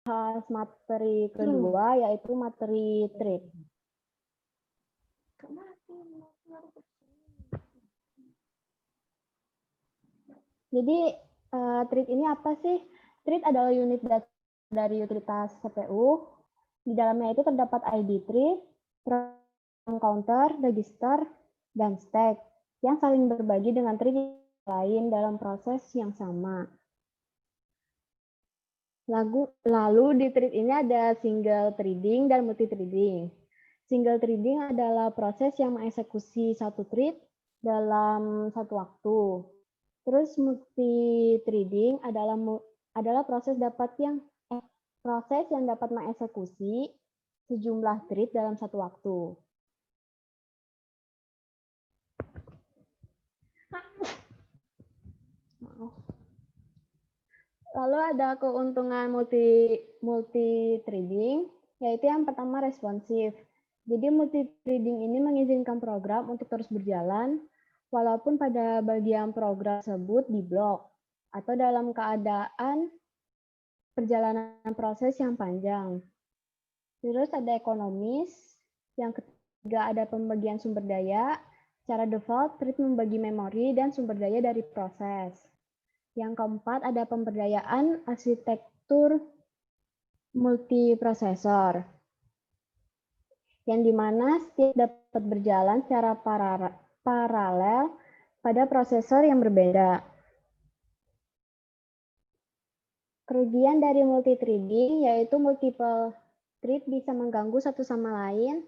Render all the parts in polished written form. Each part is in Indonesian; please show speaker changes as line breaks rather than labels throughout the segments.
bahas materi kedua, yaitu materi trade. Jadi, trade ini apa sih? Trade adalah unit data dari utilitas CPU. Di dalamnya itu terdapat ID trade, counter, register, dan stack yang saling berbagi dengan trade lain dalam proses yang sama. Lalu di trade ini ada single threading dan multi threading. Single threading adalah proses yang mengeksekusi satu thread dalam satu waktu. Terus multi threading adalah proses yang dapat mengeksekusi sejumlah thread dalam satu waktu. Lalu ada keuntungan multi threading, yaitu yang pertama responsif. Jadi multi threading ini mengizinkan program untuk terus berjalan walaupun pada bagian program tersebut diblok atau dalam keadaan perjalanan proses yang panjang. Terus ada ekonomis, yang ketiga ada pembagian sumber daya. Secara default, thread membagi memori dan sumber daya dari proses. Yang keempat ada pemberdayaan arsitektur multiprosesor, yang dimana setiap dapat berjalan secara paralel pada prosesor yang berbeda. Kerugian dari multithreading yaitu multiple thread bisa mengganggu satu sama lain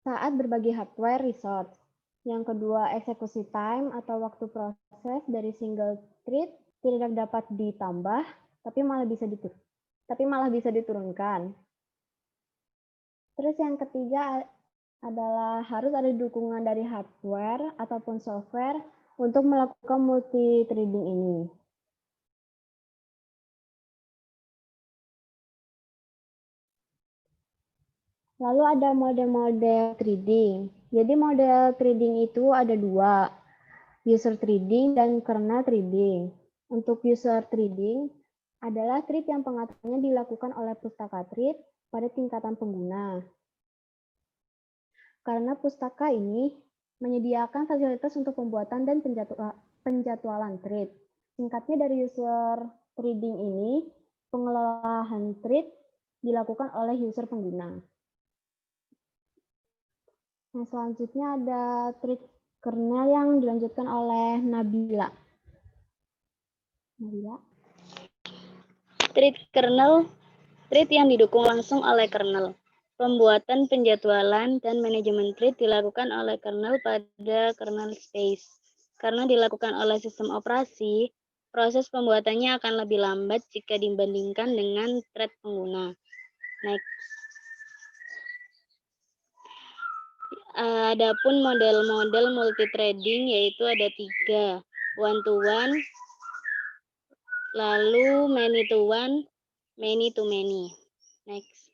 saat berbagi hardware resource. Yang kedua, eksekusi time atau waktu proses dari single thread tidak dapat ditambah, tapi malah bisa diturunkan. Terus yang ketiga adalah harus ada dukungan dari hardware ataupun software untuk melakukan multi-threading ini. Lalu ada model-model threading. Jadi model threading itu ada dua, user threading dan kernel threading. Untuk user threading adalah thread yang pengaturannya dilakukan oleh pustaka thread pada tingkatan pengguna. Karena pustaka ini menyediakan fasilitas untuk pembuatan dan penjadwalan thread. Singkatnya dari user threading ini, pengelolaan thread dilakukan oleh user pengguna. Nah, selanjutnya ada thread kernel yang dilanjutkan oleh Nabila.
Thread kernel, thread yang didukung langsung oleh kernel. Pembuatan, penjadwalan, dan manajemen thread dilakukan oleh kernel pada kernel space. Karena dilakukan oleh sistem operasi, proses pembuatannya akan lebih lambat jika dibandingkan dengan thread pengguna. Next. Adapun model-model multithreading yaitu ada 3, one-to-one, lalu many-to-one, many-to-many. Next.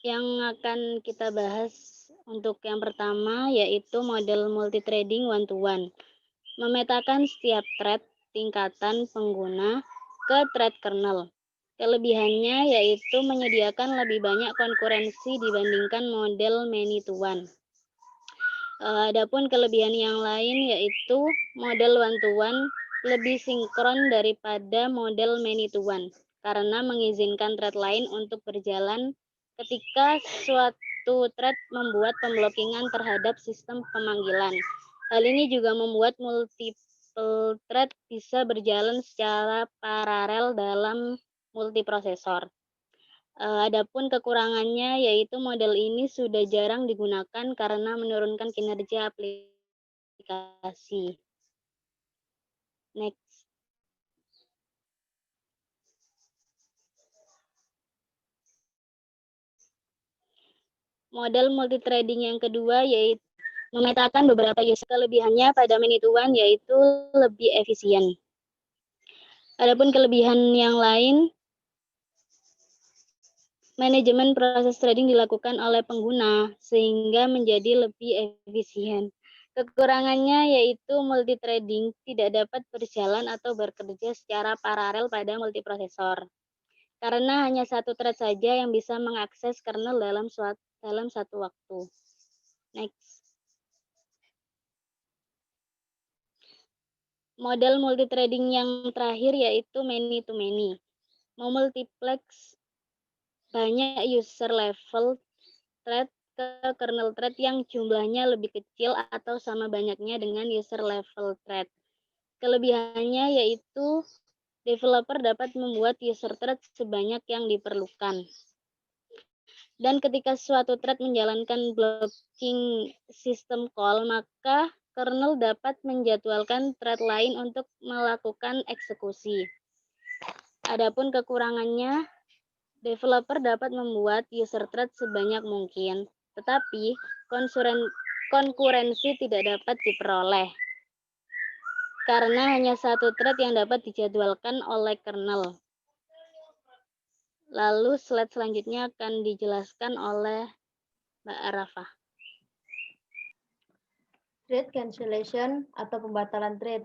Yang akan kita bahas untuk yang pertama yaitu model multithreading one-to-one. Memetakan setiap thread tingkatan pengguna ke thread kernel. Kelebihannya yaitu menyediakan lebih banyak konkurensi dibandingkan model many-to-one. Adapun kelebihan yang lain yaitu model one-to-one lebih sinkron daripada model many-to-one karena mengizinkan thread lain untuk berjalan ketika suatu thread membuat pemblokingan terhadap sistem pemanggilan. Hal ini juga membuat multiple thread bisa berjalan secara paralel dalam multiprosesor. Adapun kekurangannya yaitu model ini sudah jarang digunakan karena menurunkan kinerja aplikasi. Next. Model multithreading yang kedua yaitu memetakan beberapa user. Kelebihannya pada many-to-one yaitu lebih efisien. Adapun kelebihan yang lain, manajemen proses trading dilakukan oleh pengguna sehingga menjadi lebih efisien. Kekurangannya yaitu multithreading tidak dapat berjalan atau bekerja secara paralel pada multiprosesor. Karena hanya satu thread saja yang bisa mengakses kernel dalam satu waktu. Next. Model multithreading yang terakhir yaitu many to many. Memultiplex banyak user level thread ke kernel thread yang jumlahnya lebih kecil atau sama banyaknya dengan user level thread. Kelebihannya yaitu developer dapat membuat user thread sebanyak yang diperlukan. Dan ketika suatu thread menjalankan blocking system call, maka kernel dapat menjadwalkan thread lain untuk melakukan eksekusi. Adapun kekurangannya, developer dapat membuat user thread sebanyak mungkin, tetapi konkurensi tidak dapat diperoleh karena hanya satu thread yang dapat dijadwalkan oleh kernel. Lalu slide selanjutnya akan dijelaskan oleh Mbak Arafah.
Thread cancellation atau pembatalan thread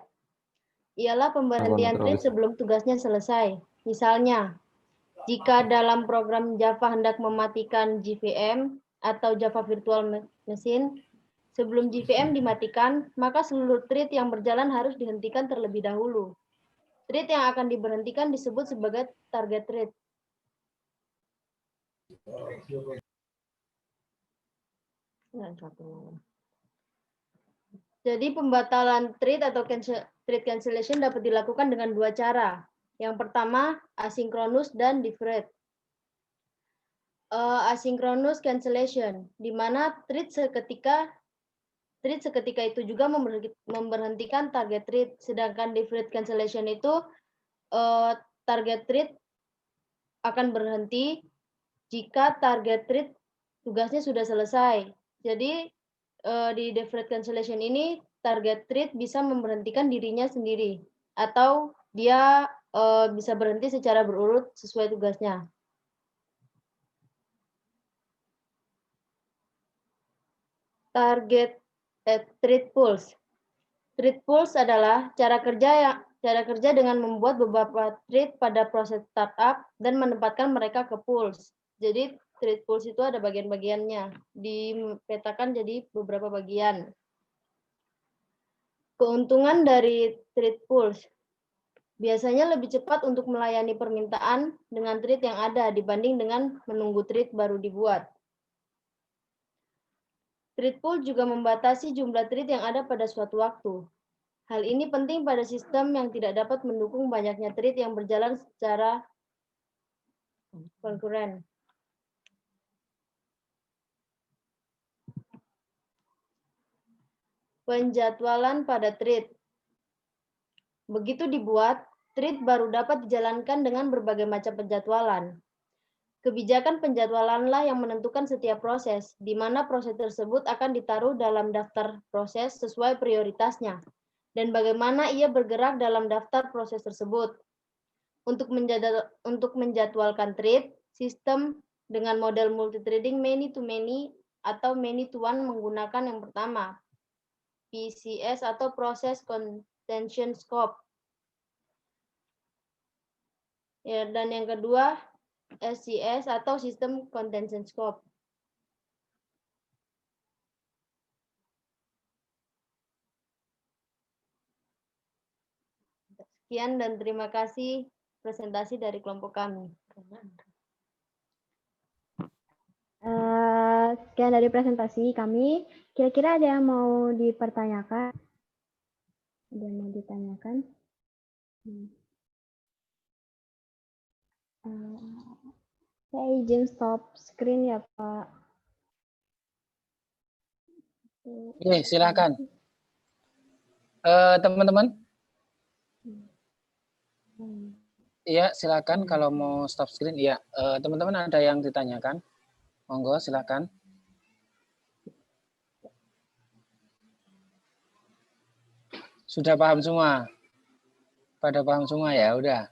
ialah pemberhentian thread sebelum tugasnya selesai. Misalnya, jika dalam program Java hendak mematikan JVM atau Java Virtual Machine, sebelum JVM dimatikan, maka seluruh thread yang berjalan harus dihentikan terlebih dahulu. Thread yang akan diberhentikan disebut sebagai target thread. Jadi pembatalan thread atau thread cancellation dapat dilakukan dengan dua cara. Yang pertama, asynchronous dan deferred. Asynchronous cancellation, di mana thread seketika itu juga memberhentikan target thread, sedangkan deferred cancellation itu target thread akan berhenti jika target thread tugasnya sudah selesai. Jadi di deferred cancellation ini target thread bisa memberhentikan dirinya sendiri atau dia bisa berhenti secara berurut sesuai tugasnya. Thread pools. Thread pools adalah cara kerja dengan membuat beberapa thread pada proses startup dan menempatkan mereka ke pools. Jadi thread pools itu ada bagian-bagiannya, dipetakan jadi beberapa bagian. Keuntungan dari thread pools biasanya lebih cepat untuk melayani permintaan dengan thread yang ada dibanding dengan menunggu thread baru dibuat. Thread pool juga membatasi jumlah thread yang ada pada suatu waktu. Hal ini penting pada sistem yang tidak dapat mendukung banyaknya thread yang berjalan secara konkuren. Penjadwalan pada thread. Begitu dibuat, thread baru dapat dijalankan dengan berbagai macam penjadwalan. Kebijakan penjadwalanlah yang menentukan setiap proses, di mana proses tersebut akan ditaruh dalam daftar proses sesuai prioritasnya, dan bagaimana ia bergerak dalam daftar proses tersebut. Untuk menjadwalkan thread, sistem dengan model multithreading many to many atau many to one menggunakan yang pertama, PCS atau Process Contention Scope. Ya, dan yang kedua, SCS atau System Contention Scope. Sekian dan terima kasih presentasi dari kelompok kami.
Sekian dari presentasi kami. Kira-kira ada yang mau dipertanyakan? Ada yang mau ditanyakan? Saya izin stop screen ya, Pak.
Oke, silakan. Teman-teman. Iya, silakan kalau mau stop screen. Iya, teman-teman ada yang ditanyakan? Monggo, silakan. Sudah paham semua? Pada paham semua ya, udah.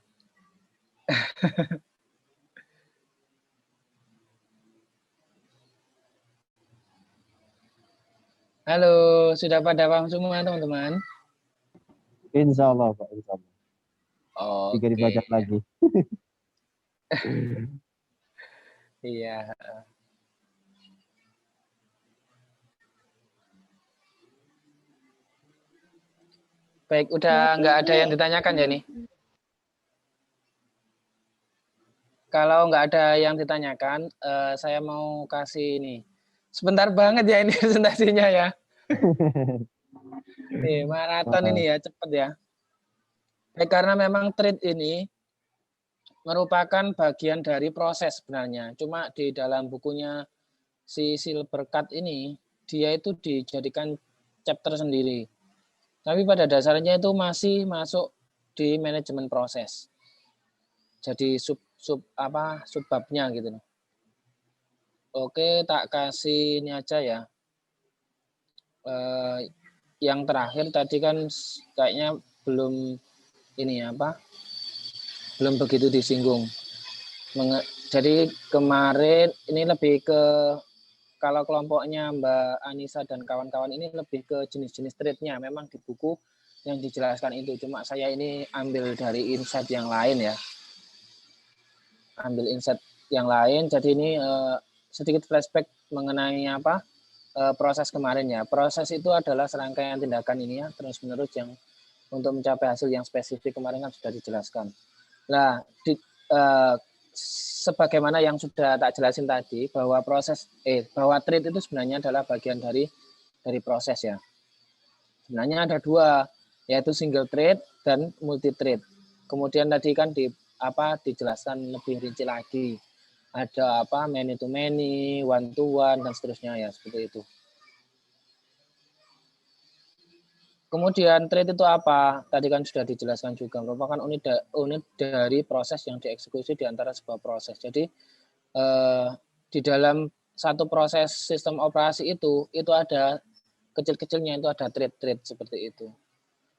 Halo, sudah pada paham semua teman-teman?
Insya Allah, Pak. Insya Allah. Tiga
Oke,
dibaca lagi.
iya. Baik, udah nggak ada yang ditanyakan ya nih? Kalau nggak ada yang ditanyakan, saya mau kasih ini. Sebentar banget ya ini presentasinya ya. Nih, maraton ini ya, cepet ya. Baik, karena memang trade ini merupakan bagian dari proses sebenarnya. Cuma di dalam bukunya si Silberkat ini, dia itu dijadikan chapter sendiri. Tapi pada dasarnya itu masih masuk di manajemen proses. Jadi subbabnya gitu. Oke, tak kasih ini aja ya. Yang terakhir tadi kan kayaknya belum ini belum begitu disinggung. Jadi kemarin ini lebih ke kalau kelompoknya Mbak Anissa dan kawan-kawan ini lebih ke jenis-jenis trade-nya. Memang di buku yang dijelaskan itu. Cuma saya ini ambil dari insight yang lain ya. Ambil insight yang lain. Jadi ini sedikit flashback mengenai proses kemarin ya. Proses itu adalah serangkaian tindakan ini ya, terus-menerus yang untuk mencapai hasil yang spesifik kemarin kan sudah dijelaskan. Nah, sebagaimana yang sudah tak jelasin tadi bahwa bahwa trade itu sebenarnya adalah bagian dari proses ya. Sebenarnya ada dua, yaitu single trade dan multi trade. Kemudian tadi kan dijelaskan lebih rinci lagi. Ada many to many, one to one dan seterusnya ya, seperti itu. Kemudian trade itu apa? Tadi kan sudah dijelaskan juga, merupakan unit dari proses yang dieksekusi di antara sebuah proses. Jadi di dalam satu proses sistem operasi itu ada kecil-kecilnya, itu ada trade seperti itu.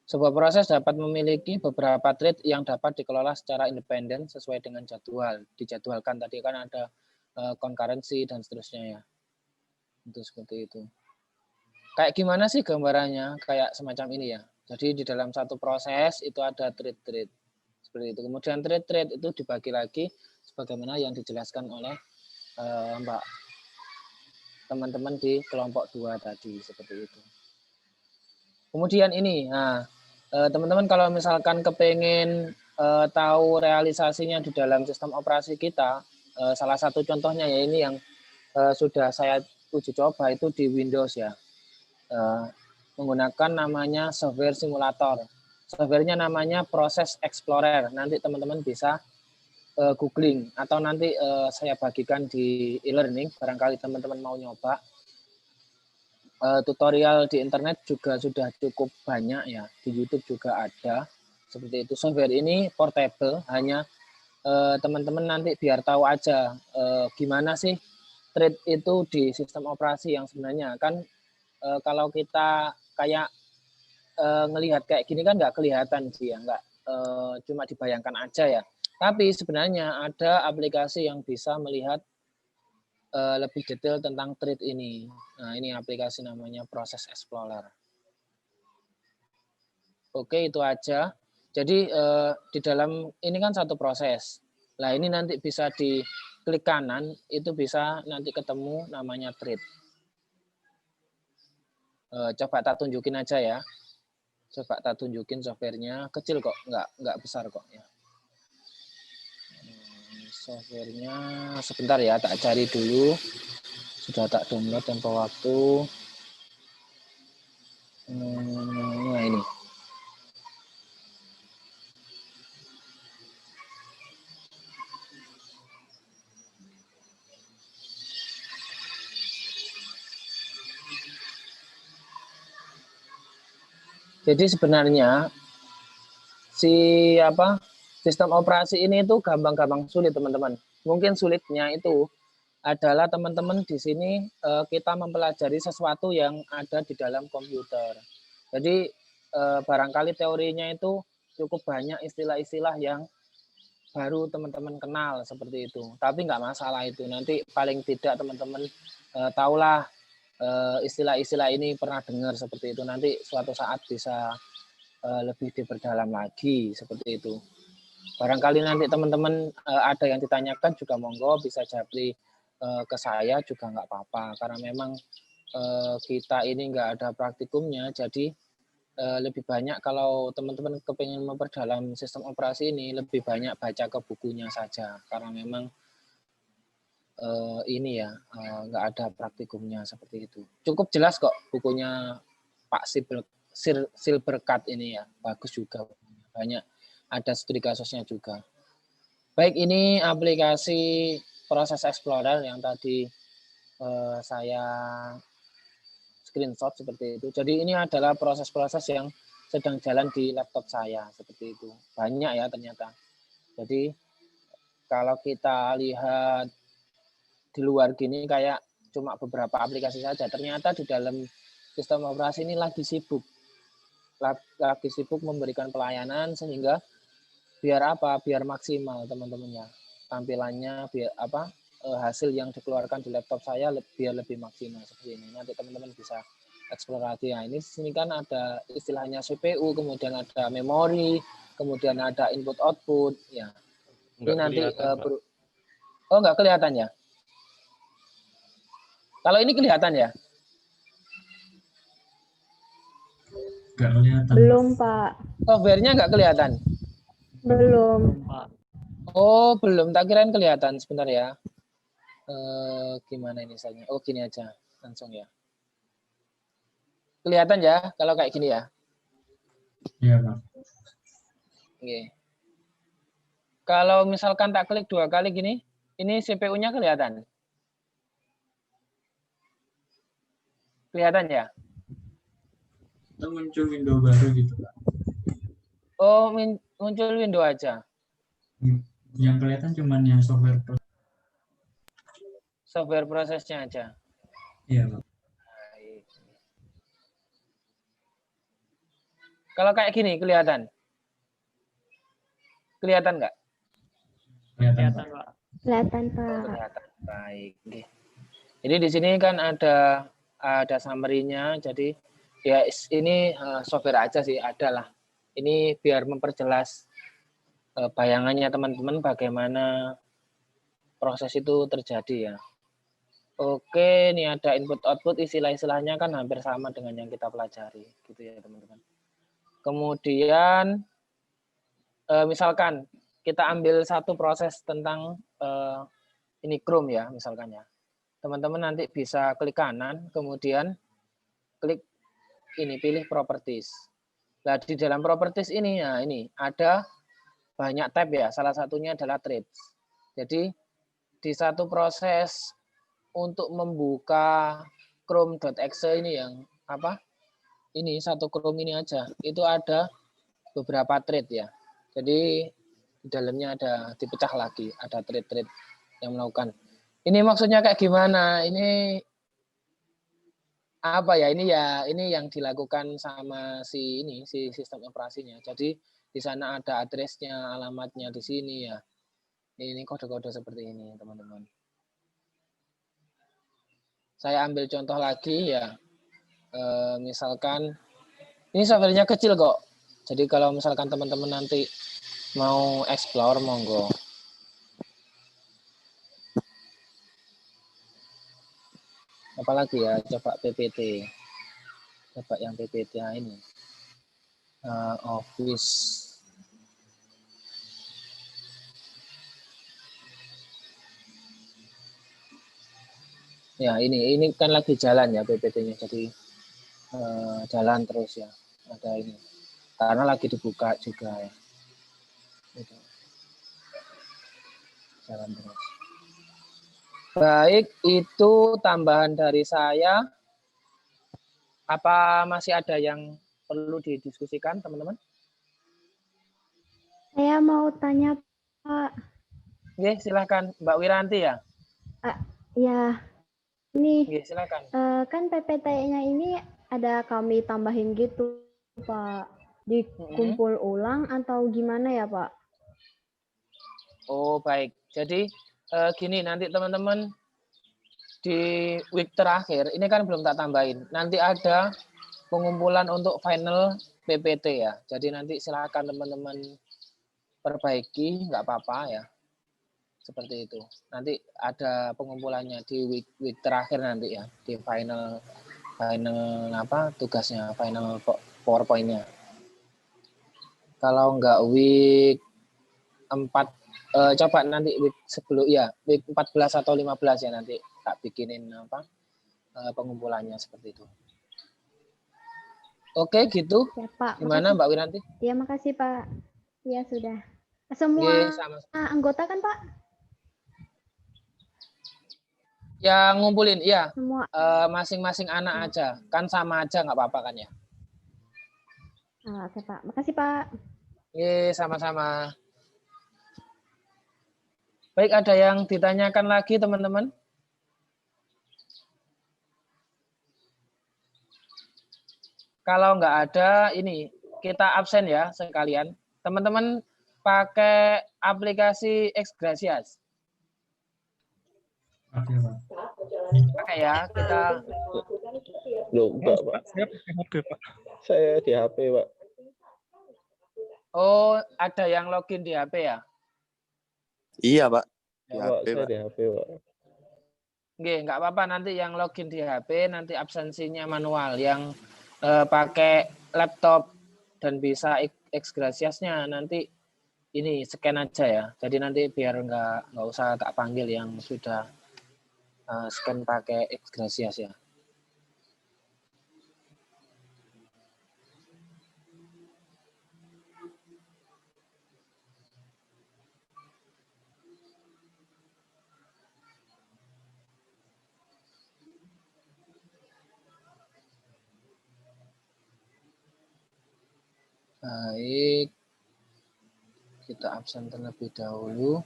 Sebuah proses dapat memiliki beberapa trade yang dapat dikelola secara independen sesuai dengan jadwal. Dijadwalkan tadi kan ada concurrency dan seterusnya ya. Itu seperti itu. Kayak gimana sih gambarannya? Kayak semacam ini ya. Jadi di dalam satu proses itu ada trade seperti itu. Kemudian trade itu dibagi lagi sebagaimana yang dijelaskan oleh Mbak teman-teman di kelompok 2 tadi seperti itu. Kemudian ini, teman-teman kalau misalkan kepengen tahu realisasinya di dalam sistem operasi kita, salah satu contohnya ya ini yang sudah saya uji coba itu di Windows ya. Menggunakan namanya software simulator. Softwarenya namanya Process Explorer. Nanti teman-teman bisa googling atau nanti saya bagikan di e-learning. Barangkali teman-teman mau nyoba. Tutorial di internet juga sudah cukup banyak ya. Di YouTube juga ada. Seperti itu. Software ini portable. Hanya teman-teman nanti biar tahu aja gimana sih trade itu di sistem operasi yang sebenarnya kan. Kalau kita kayak ngelihat kayak gini kan nggak kelihatan sih ya, nggak cuma dibayangkan aja ya. Tapi sebenarnya ada aplikasi yang bisa melihat lebih detail tentang trade ini. Nah ini aplikasi namanya Process Explorer. Oke itu aja. Jadi di dalam ini kan satu proses. Nah ini nanti bisa di klik kanan itu bisa nanti ketemu namanya trade. Coba tak tunjukin aja ya. Coba tak tunjukin softwarenya, kecil kok, nggak besar kok ya. Softwarenya sebentar ya, tak cari dulu. Sudah tak download tempo waktu. Nah ini. Jadi sebenarnya sistem operasi ini itu gampang-gampang sulit teman-teman. Mungkin sulitnya itu adalah teman-teman di sini kita mempelajari sesuatu yang ada di dalam komputer. Jadi barangkali teorinya itu cukup banyak istilah-istilah yang baru teman-teman kenal seperti itu. Tapi nggak masalah itu. Nanti paling tidak teman-teman tahulah istilah-istilah ini pernah dengar seperti itu, nanti suatu saat bisa lebih diperdalam lagi seperti itu. Barangkali nanti teman-teman ada yang ditanyakan juga monggo bisa japri ke saya juga nggak apa-apa, karena memang kita ini nggak ada praktikumnya, jadi lebih banyak kalau teman-teman kepengen memperdalam sistem operasi ini, lebih banyak baca ke bukunya saja, karena memang ini ya nggak ada praktikumnya seperti itu. Cukup jelas kok bukunya Pak Silberkat ini ya, bagus juga, banyak ada studi kasusnya juga. Baik, ini aplikasi proses explorer yang tadi saya screenshot seperti itu. Jadi ini adalah proses-proses yang sedang jalan di laptop saya seperti itu. Banyak ya ternyata. Jadi kalau kita lihat di luar gini kayak cuma beberapa aplikasi saja. Ternyata di dalam sistem operasi ini lagi sibuk memberikan pelayanan sehingga biar apa? Biar maksimal teman-teman ya. Tampilannya biar apa? Hasil yang dikeluarkan di laptop saya biar lebih maksimal seperti ini. Nanti teman-teman bisa eksplorasi. Nah, ini sini kan ada istilahnya CPU, kemudian ada memori, kemudian ada input output. Ya, ini nanti oh nggak kelihatan ya? Kalau ini kelihatan ya?
Nggak kelihatan.
Belum, Pak.
Software-nya nggak kelihatan?
Belum.
Oh, belum. Tak kirain kelihatan. Sebentar ya. Gimana ini misalnya? Oh, gini aja. Langsung ya. Kelihatan ya kalau kayak gini ya?
Iya, Pak.
Oke. Kalau misalkan tak klik 2 kali gini, ini CPU-nya kelihatan? Kelihatan ya?
Itu muncul window baru gitu, Pak.
Oh, muncul window aja.
Yang kelihatan cuma yang software.
Software prosesnya aja.
Iya, Pak.
Baik. Kalau kayak gini kelihatan? Kelihatan nggak?
Kelihatan, Pak.
Kelihatan, Pak.
Kelihatan. Baik. Jadi di sini kan ada summary-nya. Jadi ya ini software aja sih, ada lah. Ini biar memperjelas bayangannya teman-teman bagaimana proses itu terjadi ya. Oke, ini ada input output, istilah-istilahnya kan hampir sama dengan yang kita pelajari, gitu ya teman-teman. Kemudian misalkan kita ambil satu proses tentang ini Chrome ya, misalkan ya. Teman-teman nanti bisa klik kanan, kemudian klik ini, pilih properties. Nah, di dalam properties ini, ya ini ada banyak tab ya, salah satunya adalah threads. Jadi di satu proses untuk membuka chrome.exe ini yang apa? Ini satu Chrome ini aja, itu ada beberapa thread ya. Jadi di dalamnya ada dipecah lagi, ada thread-thread yang melakukan. Ini maksudnya kayak gimana? Ini apa ya? Ini yang dilakukan sama si sistem operasinya. Jadi di sana ada address-nya, alamatnya di sini ya. Ini kode-kode seperti ini, teman-teman. Saya ambil contoh lagi ya. Misalkan ini software-nya kecil kok. Jadi kalau misalkan teman-teman nanti mau explore, monggo. Apalagi ya, coba PPT. Coba yang PPT ini. Office. Ya, ini kan lagi jalan ya PPT-nya. Jadi jalan terus ya. Ada ini. Karena lagi dibuka juga ya. Jalan terus. Baik, itu tambahan dari saya. Apa masih ada yang perlu didiskusikan, teman-teman?
Saya mau tanya, Pak.
Oke, silakan Mbak Wiranti ya.
Ya, ini
Oke, silakan.
kan PPT-nya ini ada kami tambahin gitu, Pak. Dikumpul ulang atau gimana ya, Pak?
Oh, baik. Jadi gini, nanti teman-teman di week terakhir, ini kan belum tak tambahin. Nanti ada pengumpulan untuk final PPT ya. Jadi nanti silakan teman-teman perbaiki, nggak apa-apa ya. Seperti itu. Nanti ada pengumpulannya di week terakhir nanti ya, di final apa tugasnya, final PowerPoint-nya. Kalau nggak week 4, coba nanti week sebelum ya, week 14 atau 15 ya nanti tak bikinin apa pengumpulannya seperti itu. Oke, gitu.
Ya, Pak.
Gimana
Makasih.
Mbak Wiranti?
Ya, makasih, Pak. Ya, sudah. Semua
Oke, sama.
anggota kan, Pak?
Yang ngumpulin, iya.
Semua.
Masing-masing anak aja. Kan sama aja, nggak apa-apa kan ya?
Oke, Pak. Makasih, Pak.
Oke, sama-sama. Baik, ada yang ditanyakan lagi, teman-teman? Kalau nggak ada, ini kita absen ya sekalian. Teman-teman pakai aplikasi Xgrasias.
Oke, Pak.
Pakai ya, kita.
Loh, enggak, Pak.
Saya pakai HP, Pak.
Saya di HP, Pak.
Oh, ada yang login di HP ya?
Iya, Pak. Di
Ya, Pak,
HP,
saya
Pak.
di HP, Pak.
Nggak apa-apa, nanti yang login di HP, nanti absensinya manual. Yang pakai laptop dan bisa Xgrasiasnya, nanti ini scan aja ya. Jadi nanti biar nggak usah tak panggil yang sudah scan pakai Xgrasias ya. Baik, kita absen terlebih dahulu.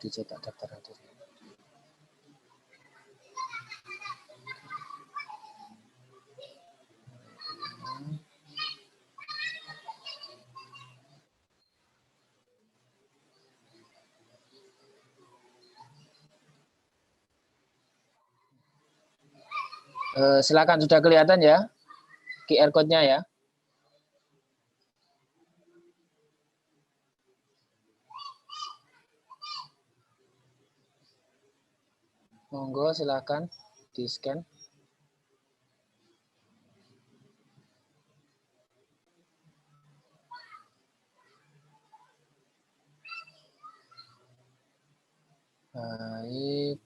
Dicetak daftar hadir. Silakan, sudah kelihatan ya QR code-nya ya. Monggo silakan di-scan. Baik.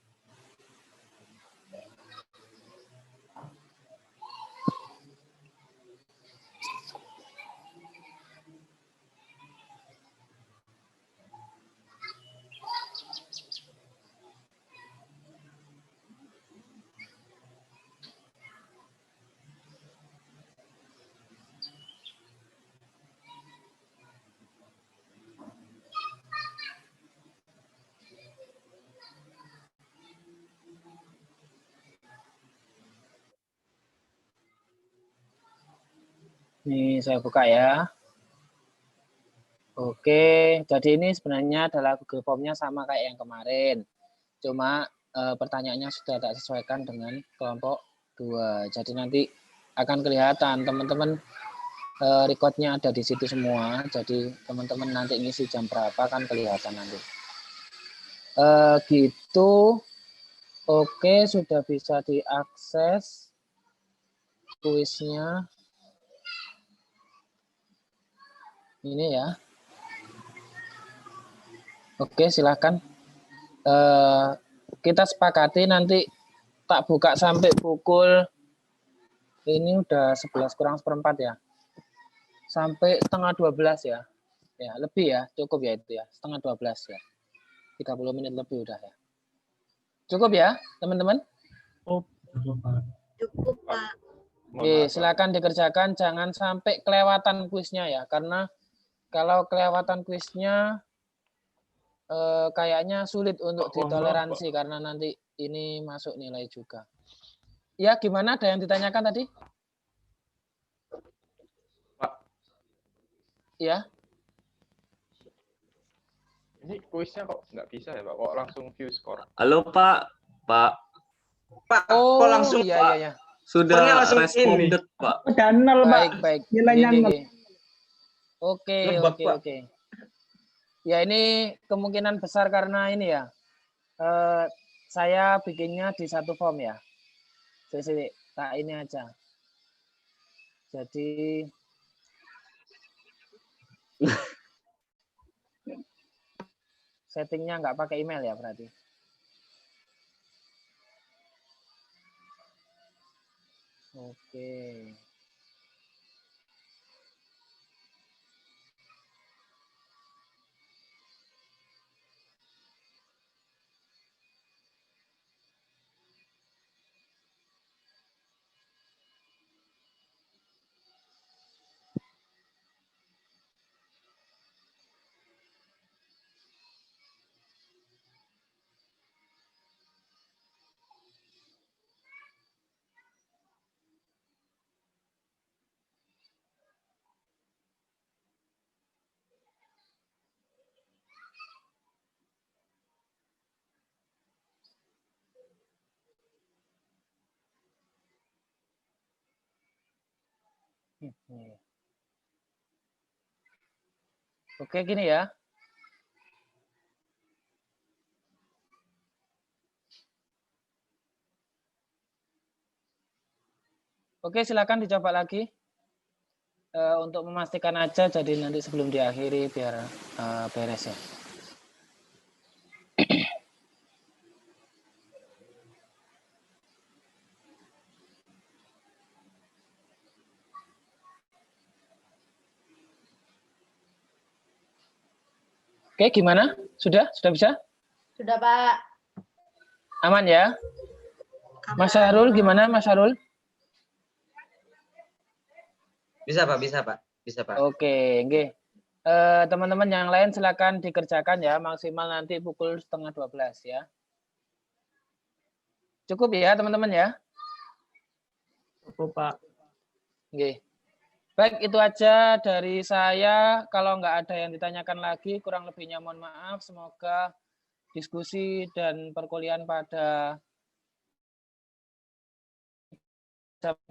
Ini saya buka ya. Oke, jadi ini sebenarnya adalah Google Form-nya sama kayak yang kemarin. Cuma pertanyaannya sudah tak sesuaikan dengan kelompok 2. Jadi nanti akan kelihatan teman-teman record-nya ada di situ semua. Jadi teman-teman nanti ngisi jam berapa kan kelihatan nanti. Gitu. Oke, sudah bisa diakses kuisnya. Ini ya. Oke, silakan. Kita sepakati nanti tak buka sampai pukul ini udah 11 kurang seperempat ya. Sampai setengah 12 ya. Ya, lebih ya, cukup ya itu ya. Setengah 12 ya. 30 menit lebih udah ya. Cukup ya, teman-teman?
Cukup, Pak.
Cukup, Pak.
Oke, silakan dikerjakan, jangan sampai kelewatan kuisnya ya, karena kalau kelewatan kuisnya kayaknya sulit untuk ditoleransi karena nanti ini masuk nilai juga. Ya, gimana? Ada yang ditanyakan tadi? Ya,
Ini kuisnya kok nggak bisa ya, Pak? Kok langsung view score?
Halo Pak, Pak.
Pak,
oh
kok langsung
iya
Pak?
iya ya.
Sudah
Skornya langsung
responded Pak.
Udah nol, Pak.
Baik.
Nilainya
Gini,
nol.
gini. Oke.
Ngebug, Pak.
Ya ini kemungkinan besar karena ini ya. Saya bikinnya di satu form ya. Jadi tak ini aja. Jadi settingnya nggak pakai email ya berarti. Oke. Oke, gini ya. Oke, silakan dicoba lagi. Untuk memastikan aja, jadi nanti sebelum diakhiri biar beres ya. Oke, gimana? Sudah bisa?
Sudah, Pak.
Aman ya? Mas Syarul, gimana Mas Syarul?
Bisa, Pak. Bisa, Pak.
Oke, nggih. Teman-teman yang lain silakan dikerjakan ya, maksimal nanti pukul 11:30 ya. Cukup ya teman-teman ya?
Cukup, Pak.
Nggih. Baik, itu aja dari saya. Kalau nggak ada yang ditanyakan lagi, kurang lebihnya mohon maaf. Semoga diskusi dan perkuliahan pada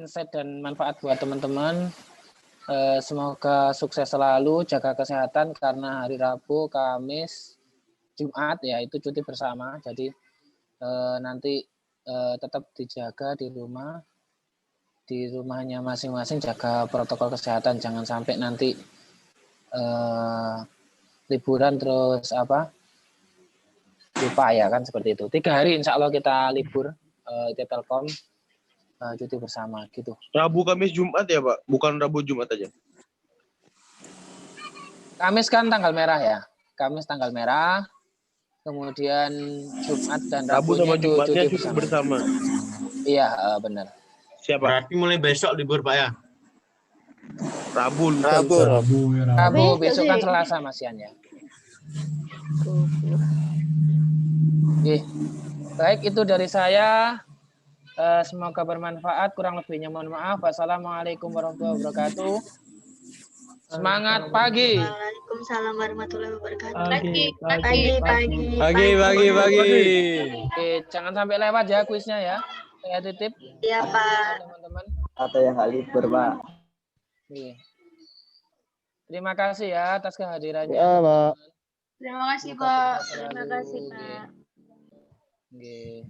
insight dan manfaat buat teman-teman. Semoga sukses selalu, jaga kesehatan karena hari Rabu, Kamis, Jumat ya itu cuti bersama. Jadi nanti tetap dijaga di rumahnya masing-masing, jaga protokol kesehatan, jangan sampai nanti liburan terus lupa ya kan seperti itu. 3 hari insya Allah kita libur Telkom cuti bersama gitu.
Rabu, Kamis, Jumat ya Pak? Bukan Rabu, Jumat aja?
Kamis kan tanggal merah ya. Kamis tanggal merah, kemudian Jumat dan
Rabu sama Jumatnya cuti bersama.
Iya benar.
Siapa?
Berarti mulai besok libur Pak ya?
Rabu.
Rabu besok kan Selasa Mas Yan ya. Oke. Baik, itu dari saya. Semoga bermanfaat. Kurang lebihnya mohon maaf. Wassalamualaikum warahmatullahi wabarakatuh. Semangat pagi.
Waalaikumsalam warahmatullahi wabarakatuh.
Pagi.
Oke, jangan sampai lewat ya kuisnya ya. Saya titip.
Iya, Pak.
Teman-teman.
Atau yang nggak libur, Pak.
Oke. Terima kasih ya atas kehadirannya.
Ya, Pak.
Terima kasih, Pak. Terima kasih, Pak.
Oke.